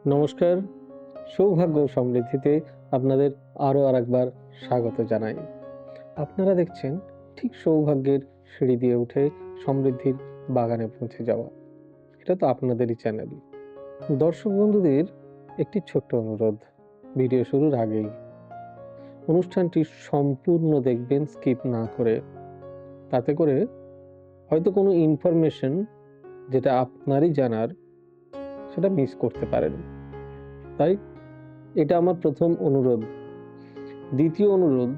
নমস্কার, সৌভাগ্য ও সমৃদ্ধিতে আপনাদের আরও আরেকবার স্বাগত জানাই। আপনারা দেখছেন ঠিক সৌভাগ্যের সিঁড়ি দিয়ে উঠে সমৃদ্ধির বাগানে পৌঁছে যাওয়া। এটা তো আপনাদেরই চ্যানেল। দর্শক বন্ধুদের একটি ছোট্ট অনুরোধ, ভিডিও শুরুর আগেই অনুষ্ঠানটি সম্পূর্ণ দেখবেন, স্কিপ না করে। তাতে করে হয়তো কোনো ইনফরমেশন যেটা আপনারই জানার, সেটা মিস করতে পারেন। তাই এটা আমার প্রথম অনুরোধ। দ্বিতীয় অনুরোধ,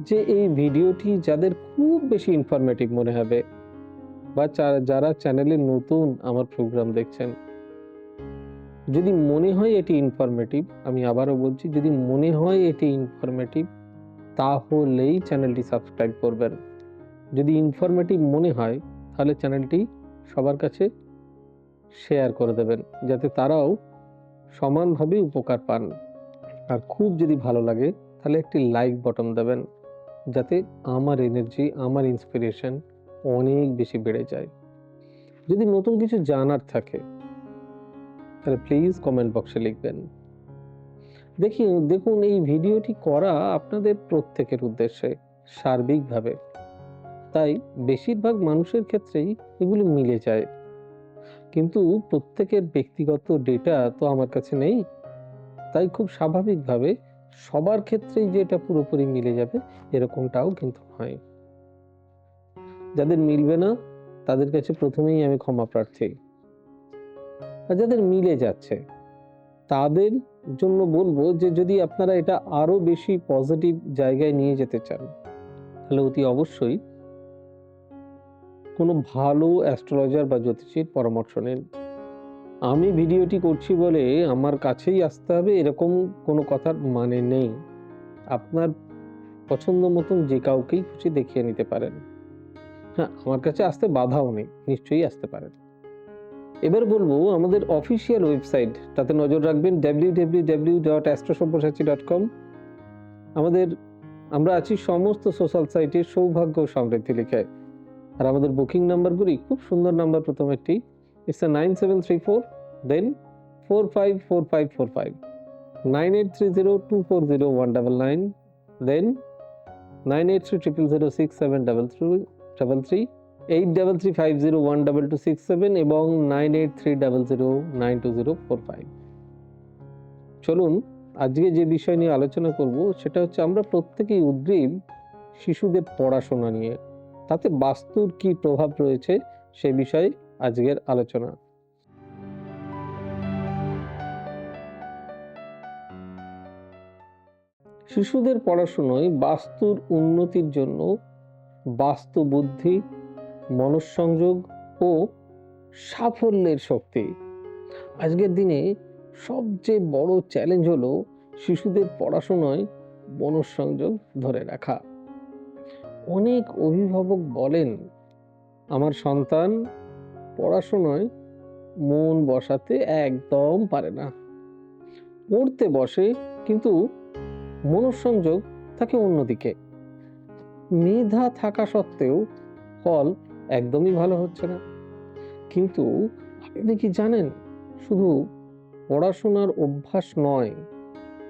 যে এই ভিডিওটি যাদের খুব বেশি ইনফরমেটিভ মনে হবে বা যারা চ্যানেলে নতুন আমার প্রোগ্রাম দেখছেন, যদি মনে হয় এটি ইনফরমেটিভ, আমি আবারও বলছি, যদি মনে হয় এটি ইনফরমেটিভ, তাহলেই চ্যানেলটি সাবস্ক্রাইব করবেন। যদি ইনফরমেটিভ মনে হয়, তাহলে চ্যানেলটি সবার কাছে শেয়ার করে দেবেন, যাতে তারাও সমানভাবে উপকার পান। আর খুব যদি ভালো লাগে, তাহলে একটি লাইক বটন দেবেন, যাতে আমার এনার্জি, আমার ইন্সপিরেশন অনেক বেশি বেড়ে যায়। যদি নতুন কিছু জানার থাকে, তাহলে প্লিজ কমেন্ট বক্সে লিখবেন। দেখুন, এই ভিডিওটি করা আপনাদের প্রত্যেকের উদ্দেশ্যে, সার্বিকভাবে। তাই বেশিরভাগ মানুষের ক্ষেত্রেই এগুলো মিলে যায়, কিন্তু প্রত্যেকের ব্যক্তিগত ডেটা তো আমার কাছে নেই। তাই খুব স্বাভাবিকভাবে সবার ক্ষেত্রেই যে এটা পুরোপুরি মিলে যাবে, এরকমটাও কিন্তু নয়। যাদের মিলবে না, তাদের কাছে প্রথমেই আমি ক্ষমা প্রার্থী। আর যাদের মিলে যাচ্ছে, তাদের জন্য বলবো যে যদি আপনারা এটা আরো বেশি পজিটিভ জায়গায় নিয়ে যেতে চান, তাহলে অতি অবশ্যই কোনো ভালো অ্যাস্ট্রোলজার বা জ্যোতিষীর পরামর্শ নিন। আমি ভিডিওটি করছি বলে আমার কাছেই আসতে হবে, এরকম কোনো কথার মানে নেই। আপনার পছন্দ মতন যে কাউকেই খুশি দেখিয়ে নিতে পারেন। হ্যাঁ, আমার কাছে আসতে বাধাও নেই, নিশ্চয়ই আসতে পারেন। এবার বলবো আমাদের অফিসিয়াল ওয়েবসাইট, তাতে নজর রাখবেন www.astrosavysachi.com। আমরা আছি সমস্ত সোশ্যাল সাইটে সৌভাগ্য ও সমৃদ্ধি লিখে। আর আমাদের বুকিং নাম্বারগুলি খুব সুন্দর নাম্বার। প্রথম একটি, ইটস 9734 দেন 454545, 9830240199, দেন 9830067333, 8335012267 এবং 9830092045। চলুন আজকে যে বিষয় নিয়ে আলোচনা করব, সেটা হচ্ছে আমরা প্রত্যেকেই উদ্গ্রীব শিশুদের পড়াশোনা নিয়ে। তাতে বাস্তুর কি প্রভাব রয়েছে সে বিষয়ে আজকের আলোচনা। শিশুদের পড়াশোনায় বাস্তুর উন্নতির জন্য বাস্তু বুদ্ধি, মনঃসংযোগ ও সাফল্যের শক্তি। আজকের দিনে সবচেয়ে বড় চ্যালেঞ্জ হলো শিশুদের পড়াশোনায় মনঃসংযোগ ধরে রাখা। অনেক অভিভাবক বলেন, আমার সন্তান পড়াশোনায় মন বসাতে একদম পারে না। পড়তে বসে, কিন্তু মনঃসংযোগ থাকে অন্যদিকে। মেধা থাকা সত্ত্বেও ফল একদমই ভালো হচ্ছে না। কিন্তু আপনি কি জানেন, শুধু পড়াশোনার অভ্যাস নয়,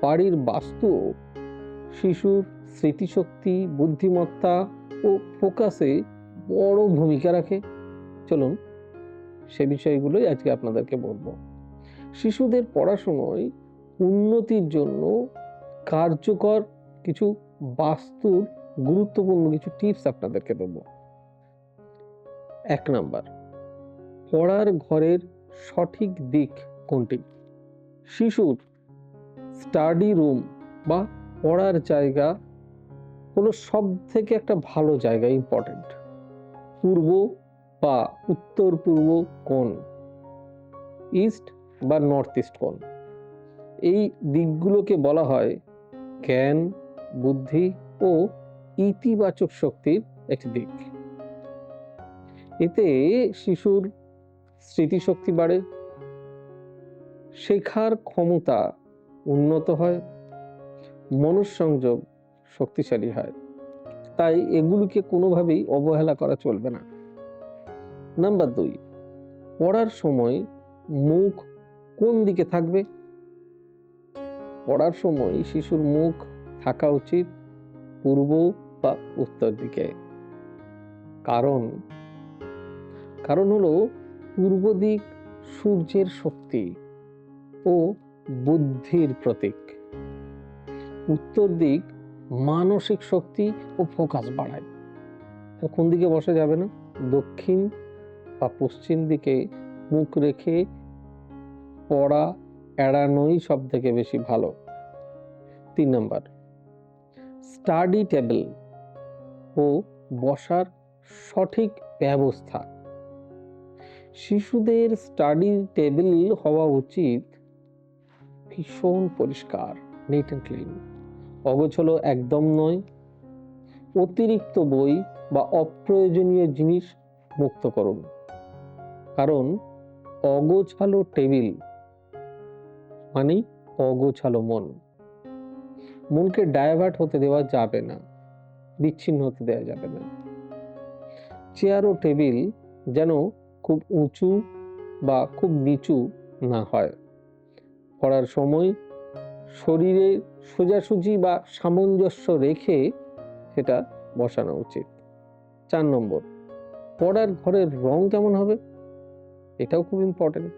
বাড়ির বাস্তু শিশুর স্মৃতিশক্তি, বুদ্ধিমত্তা ও ফোকাসে বড় ভূমিকা রাখে। চলুন সে বিষয়গুলোই আজকে আপনাদেরকে বলবো। শিশুদের পড়াশোনায় উন্নতির জন্য কার্যকর কিছু বাস্তুর গুরুত্বপূর্ণ কিছু টিপস আপনাদেরকে দেব। 1 নাম্বার, পড়ার ঘরের সঠিক দিক কোনটি? শিশুর স্টাডি রুম বা পড়ার জায়গা হলো সব থেকে একটা ভালো জায়গা, ইম্পর্টেন্ট। পূর্ব বা উত্তর পূর্ব কোণ, ইস্ট বা নর্থ ইস্ট কোণ, এই দিকগুলোকে বলা হয় জ্ঞান, বুদ্ধি ও ইতিবাচক শক্তির একটি দিক। এতে শিশুর স্মৃতিশক্তি বাড়ে, শেখার ক্ষমতা উন্নত হয়, মনঃসংযোগ শক্তিশালী হয়। তাই এগুলিকে কোনোভাবেই অবহেলা করা চলবে না। নাম্বার 2, পড়ার সময় মুখ কোন দিকে থাকবে? পড়ার সময় শিশুর মুখ থাকা উচিত পূর্ব বা উত্তর দিকে। কারণ হলো পূর্ব দিক সূর্যের শক্তি ও বুদ্ধির প্রতীক, উত্তর দিক মানসিক শক্তি ও ফোকাস বাড়ায়। কোন দিকে বসা যাবে না? দক্ষিণ বা পশ্চিম দিকে মুখ রেখে পড়া এড়ানোই সব থেকে বেশি ভালো। 3 নাম্বার, স্টাডি টেবিল ও বসার সঠিক ব্যবস্থা। শিশুদের স্টাডি টেবিল হওয়া উচিত ভীষণ পরিষ্কার, নিট অ্যান্ড ক্লিন। অগোছালো একদম নয়। অতিরিক্ত বই বা অপ্রয়োজনীয় জিনিস মুক্ত করুন, কারণ অগোছালো টেবিল মানে অগোছালো মনকে ডাইভার্ট হতে দেওয়া যাবে না, বিচ্ছিন্ন হতে দেওয়া যাবে না। চেয়ার ও টেবিল যেন খুব উঁচু বা খুব নিচু না হয়। পড়ার সময় শরীরে সোজাসুজি বা সামঞ্জস্য রেখে সেটা বসানো উচিত। 4 নম্বর, পড়ার ঘরের রং কেমন হবে? এটাও খুব ইম্পর্টেন্ট।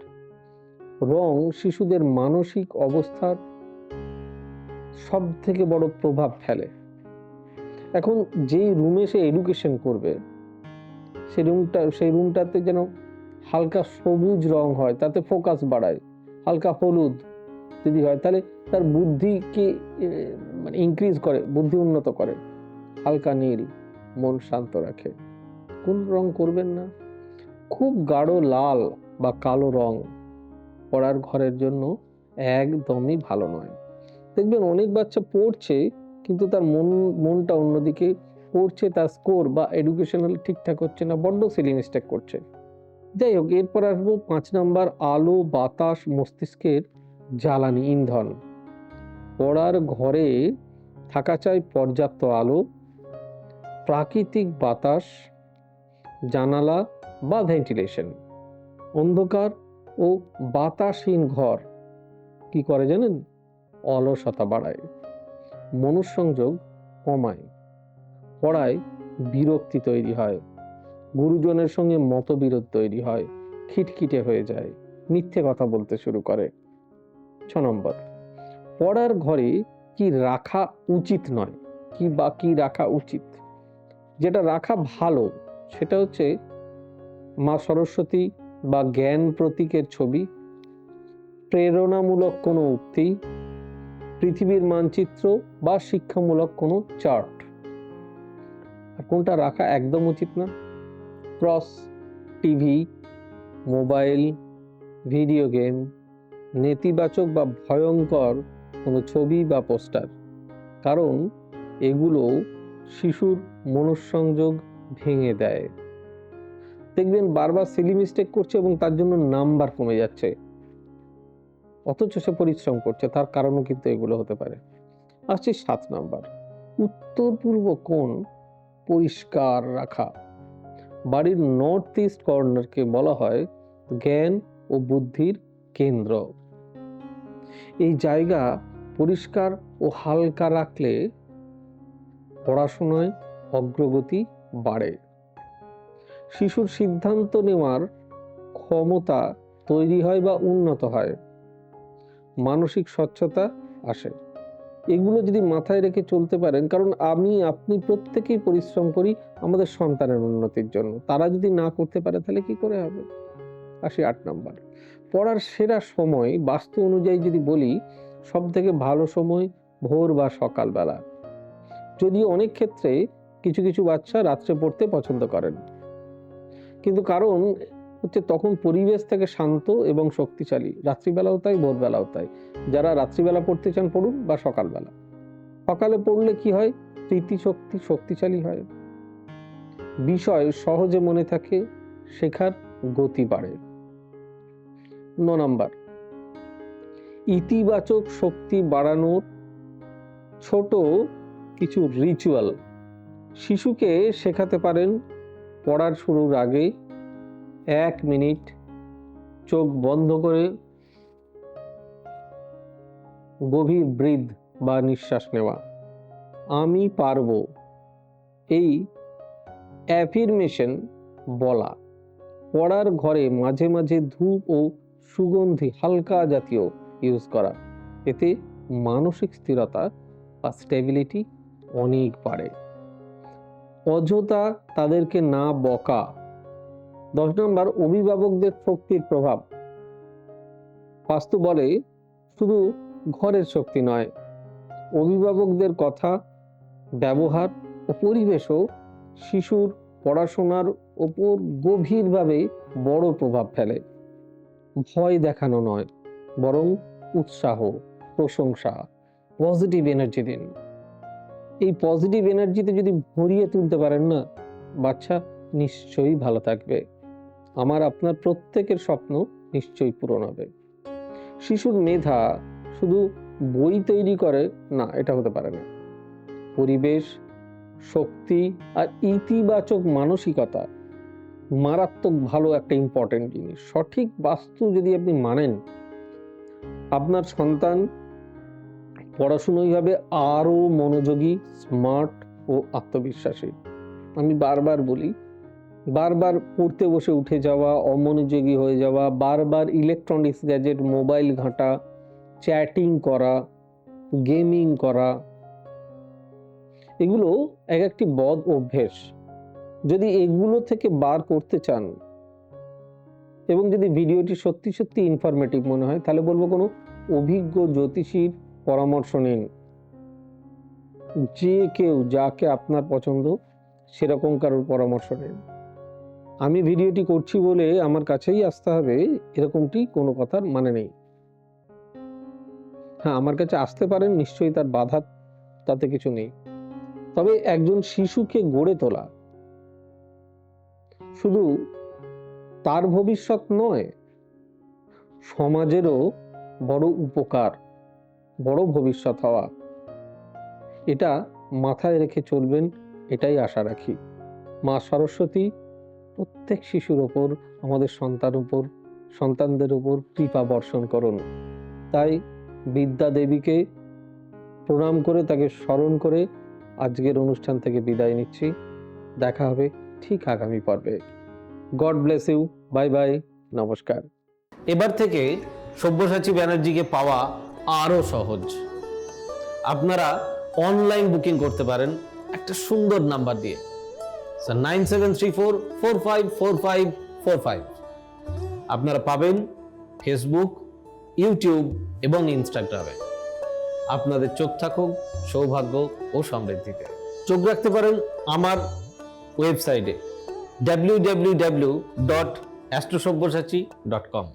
রং শিশুদের মানসিক অবস্থার সব থেকে বড় প্রভাব ফেলে। এখন যেই রুমে সে এডুকেশন করবে সেই রুমটাতে যেন হালকা সবুজ রং হয়, তাতে ফোকাস বাড়ায়। হালকা হলুদ যদি হয় তাহলে তার বুদ্ধিকে মানে ইনক্রিজ করে, বুদ্ধি উন্নত করে। হালকা নীল মন শান্ত রাখে। কোন রং করবেন না? খুব গাঢ় লাল বা কালো রং পড়ার ঘরের জন্য একদমই ভালো নয়। দেখবেন অনেক বাচ্চা পড়ছে কিন্তু তার মনটা অন্যদিকে, পড়ছে তার স্কোর বা এডুকেশনাল ঠিকঠাক হচ্ছে না, বড্ড সিলি মিস্টেক করছে। যাই হোক, এরপর আসবো 5 নাম্বার, আলো বাতাস মস্তিষ্কের জ্বালানি, ইন্ধন। পড়ার ঘরে থাকা চাই পর্যাপ্ত আলো, প্রাকৃতিক বাতাস, জানালা বা ভেন্টিলেশন। অন্ধকার ও বাতাসহীন ঘর কি করে জানেন? অলসতা বাড়ায়, মনোসংযোগ কমায়, পড়ায় বিরক্তি তৈরি হয়, গুরুজনের সঙ্গে মতবিরোধ তৈরি হয়, খিটখিটে হয়ে যায়, মিথ্যে কথা বলতে শুরু করে। 6 নম্বর, পড়ার ঘরে কি রাখা উচিত নয়, কি রাখা উচিত। যেটা রাখা ভালো সেটা হচ্ছে মা সরস্বতী বা জ্ঞান প্রতীকের ছবি, প্রেরণামূলক কোনো উক্তি, পৃথিবীর মানচিত্র বা শিক্ষামূলক কোনো চার্ট। আর কোনটা রাখা একদম উচিত না? Cross, TV, mobile, video game, নেতিবাচক বা ভয়ঙ্কর কোনো ছবি বা পোস্টার, কারণ এগুলো শিশুর মনঃসংযোগ ভেঙে দেয়। দেখবেন বারবার সিলি মিস্টেক করছে এবং তার জন্য নাম্বার কমে যাচ্ছে, অথচ সে পরিশ্রম করছে, তার কারণও কিন্তু এগুলো হতে পারে। আসছি 7 নাম্বার, উত্তর পূর্ব কোণ পরিষ্কার রাখা। বাড়ির নর্থ ইস্ট কর্নারকে বলা হয় জ্ঞান ও বুদ্ধির কেন্দ্র। এই জায়গা পরিষ্কার ও হালকা রাখলে পড়াশোনায় অগ্রগতি বাড়ে, শিশুর সিদ্ধান্ত নেওয়ার ক্ষমতা তৈরি হয় বা উন্নত হয়, মানসিক স্বচ্ছতা আসে। এগুলো যদি মাথায় রেখে চলতে পারেন, কারণ আপনি প্রত্যেকেই পরিশ্রম করি আমাদের সন্তানের উন্নতির জন্য, তারা যদি না করতে পারে তাহলে কি করে হবে। আসি 8 নাম্বার, পড়ার সেরা সময় বাস্তু অনুযায়ী যদি বলি, সব থেকে ভালো সময় ভোর বা সকালবেলা। যদিও অনেক ক্ষেত্রে কিছু বাচ্চা রাত্রে পড়তে পছন্দ করেন, কিন্তু কারণ হচ্ছে তখন পরিবেশ থেকে শান্ত এবং শক্তিশালী। রাত্রিবেলাও তাই, ভোরবেলাও তাই। যারা রাত্রিবেলা পড়তে চান পড়ুন, বা সকালবেলা। সকালে পড়লে কি হয়? স্মৃতিশক্তি শক্তিশালী হয়, বিষয় সহজে মনে থাকে, শেখার গতি বাড়ে। 9 নাম্বার, ইতিবাচক শক্তি বাড়ানোর ছোট কিছু রিচুয়াল শিশুকে শেখাতে পারেন। পড়ার শুরুর আগে 1 মিনিট চোখ বন্ধ করে গভীর ব্রিথ বা নিঃশ্বাস নেওয়া, আমি পারবো, এই অ্যাফিরমেশন বলা, পড়ার ঘরে মাঝে মাঝে ধূপ ও সুগন্ধি হালকা জাতীয় ইউজ করা, এতে মানসিক স্থিরতা বা স্টেবিলিটি অনেক বাড়ে। অযথা তাদেরকে না বকা। 10 নম্বর, অভিভাবকদের শক্তির প্রভাব। বাস্তু বলে শুধু ঘরের শক্তি নয়, অভিভাবকদের কথা, ব্যবহার ও পরিবেশও শিশুর পড়াশোনার ওপর গভীরভাবে বড় প্রভাব ফেলে। ভয় দেখানো নয়, বরং উৎসাহ, প্রশংসা, পজিটিভ এনার্জি দিন। এই পজিটিভ এনার্জিতে যদি ভরিয়ে তুলতে পারেন না, বাচ্চা নিশ্চয়ই ভালো থাকবে। আপনার প্রত্যেকের স্বপ্ন নিশ্চয়ই পূরণ হবে। শিশুর মেধা শুধু বই তৈরি করে না, এটা হতে পারে না। পরিবেশ, শক্তি আর ইতিবাচক মানসিকতা মারাত্মক ভালো একটা ইম্পর্টেন্ট জিনিস। সঠিক বাস্তু যদি আপনি মানেন, আপনার সন্তান পড়াশুনোই হবে আরো মনোযোগী, স্মার্ট ও আত্মবিশ্বাসী। আমি বারবার বলি, বারবার পড়তে বসে উঠে যাওয়া, অমনোযোগী হয়ে যাওয়া, বারবার ইলেকট্রনিক্স গ্যাজেট, মোবাইল ঘাঁটা, চ্যাটিং করা, গেমিং করা, এগুলো এক একটি বদ অভ্যেস। যদি এগুলো থেকে বার করতে চান এবং যদি ভিডিওটি সত্যি সত্যি ইনফরমেটিভ মনে হয়, তাহলে বলবো কোনো অভিজ্ঞ জ্যোতিষীর পরামর্শ নিন। যে কেউ, যাকে আপনার পছন্দ সেরকম কারোর পরামর্শ নিন। আমি ভিডিওটি করছি বলে আমার কাছেই আসতে হবে এরকমটি কোনো কথার মানে নেই। হ্যাঁ, আমার কাছে আসতে পারেন, নিশ্চয়ই তার বাধা তাতে কিছু নেই। তবে একজন শিশুকে গড়ে তোলা শুধু তার ভবিষ্যৎ নয়, সমাজেরও বড় উপকার, বড় ভবিষ্যৎ হওয়া, এটা মাথায় রেখে চলবেন, এটাই আশা রাখি। মা সরস্বতী প্রত্যেক শিশুর ওপর, আমাদের সন্তানদের উপর কৃপা বর্ষণ করুন। তাই বিদ্যা দেবীকে প্রণাম করে, তাকে স্মরণ করে আজকের অনুষ্ঠান থেকে বিদায় নিচ্ছি। দেখা হবে ঠিক আগামী পর্বে। God bless you. Bye bye, নমস্কার। এবার থেকে সব্যসাচী ব্যানার্জিকে পাওয়া আরো সহজ। আপনারা অনলাইন বুকিং করতে পারেন একটা সুন্দর নাম্বার দিয়ে, 9734454545। আপনারা পাবেন ফেসবুক, ইউটিউব এবং ইনস্টাগ্রামে। আপনাদের চোখ থাকুক সৌভাগ্য ও সমৃদ্ধিতে। চোখ রাখতে পারেন আমার ওয়েবসাইটে www.astrosobyasachi.com।